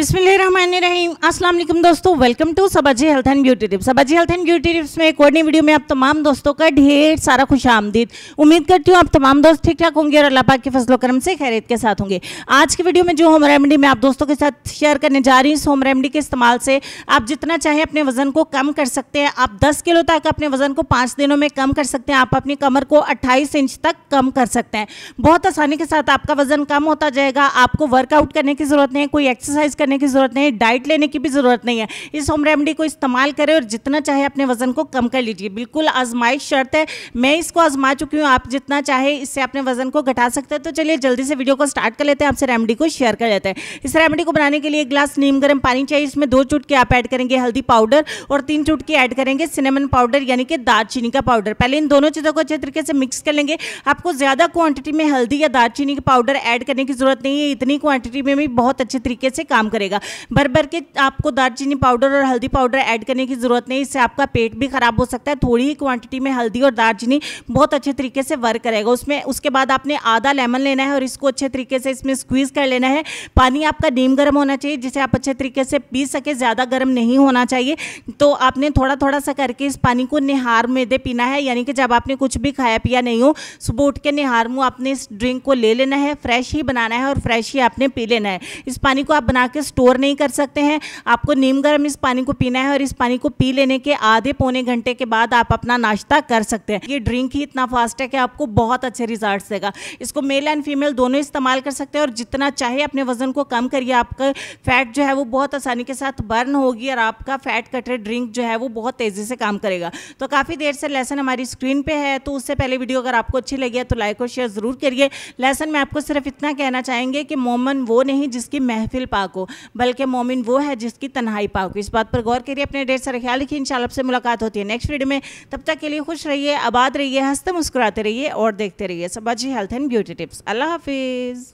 बिस्मिल्लाहिर्रहमानिर्रहीम। अस्सलाम वालेकुम दोस्तों, welcome to Sabaji health and beauty tips. Sabaji health and beauty tips में एक और नई वीडियो में आप तमाम दोस्तों का ढेर सारा खुशामदीद। उम्मीद करती हूँ आप तमाम दोस्त ठीक ठाक होंगे और अल्लाह पाक के फजलो करम से खैरियत के साथ होंगे। आज की वीडियो में जो होम रेमेडी मैं आप दोस्तों के साथ शेयर करने जा रही हूँ, इस होम रेमेडी के इस्तेमाल से आप जितना चाहे अपने वजन को कम कर सकते हैं। आप 10 किलो तक अपने वजन को 5 दिनों में कम कर सकते हैं। आप अपनी कमर को 28 इंच तक कम कर सकते हैं। बहुत आसानी के साथ आपका वजन कम होता जाएगा। आपको वर्कआउट करने की जरूरत नहीं है, कोई एक्सरसाइज करने की जरूरत नहीं है, डाइट लेने की भी जरूरत नहीं है। इस होम रेमेडी को इस्तेमाल करें और जितना चाहे अपने वजन को कम कर लीजिए। बिल्कुल आजमाइश शर्त है, मैं इसको आजमा चुकी हूँ। आप जितना चाहे इससे अपने वजन को घटा सकते हैं। तो चलिए जल्दी से वीडियो को स्टार्ट कर लेते हैं, आपसे रेमेडी को शेयर कर लेते हैं। इस रेमेडी को बनाने के लिए 1 गिलास नीम गर्म पानी चाहिए। इसमें 2 चुटकी आप ऐड करेंगे हल्दी पाउडर और 3 चुटकी ऐड करेंगे सिनेमन पाउडर यानी कि दालचीनी का पाउडर। पहले इन दोनों चीज़ों को अच्छे तरीके से मिक्स कर लेंगे। आपको ज़्यादा क्वांटिटी में हल्दी या दालचीनी का पाउडर ऐड करने की जरूरत नहीं है, इतनी क्वांटिटी में भी बहुत अच्छे तरीके से काम करेगा। भर भर के आपको दालचीनी पाउडर और हल्दी पाउडर ऐड करने की जरूरत नहीं, इससे आपका पेट भी खराब हो सकता है। थोड़ी ही क्वांटिटी में हल्दी और दालचीनी बहुत अच्छे तरीके से वर्क करेगा। उसके बाद आपने आधा लेमन लेना है और इसको अच्छे तरीके से इसमें स्क्वीज कर लेना है। पानी आपका नीम गर्म होना चाहिए जिसे आप अच्छे तरीके से पी सके, ज़्यादा गर्म नहीं होना चाहिए। तो आपने थोड़ा थोड़ा सा करके इस पानी को निहार में दे पीना है, यानी कि जब आपने कुछ भी खाया पिया नहीं हो, सुबह उठ के निहार मुँह आपने इस ड्रिंक को ले लेना है। फ्रेश ही बनाना है और फ्रेश ही आपने पी लेना है। इस पानी को आप बना के स्टोर नहीं कर सकते हैं। आपको नीम गर्म इस पानी को पीना है और इस पानी को पी लेने के आधे पौने घंटे के बाद आप अपना नाश्ता कर सकते हैं। ये ड्रिंक ही इतना फास्ट है कि आपको बहुत अच्छे रिजल्ट्स देगा। इसको मेल एंड फीमेल दोनों इस्तेमाल कर सकते हैं और जितना चाहे अपने वजन को कम करिए। आपका फैट जो है वो बहुत आसानी के साथ बर्न होगी और आपका फैट कटर ड्रिंक जो है वो बहुत तेज़ी से काम करेगा। तो काफ़ी देर से लेसन हमारी स्क्रीन पे है, तो उससे पहले वीडियो अगर आपको अच्छी लगी है तो लाइक और शेयर ज़रूर करिए। लेसन में आपको सिर्फ इतना कहना चाहेंगे कि मोमिन वो नहीं जिसकी महफिल पाक हो, बल्कि मोमिन वो है जिसकी तन्हाई पाक हो। इस बात पर गौर करिए, अपने ढेर सारे ख्याल रखिए। इंशाल्लाह आपसे मुलाकात होती है नेक्स्ट वीडियो में। तब तक के लिए खुश रहिए, आबाद रहिए, हंसते मुस्कुराते रहिए और देखते रहिए सबाजी हेल्थ एंड ब्यूटी टिप्स। अल्लाह हाफिज़।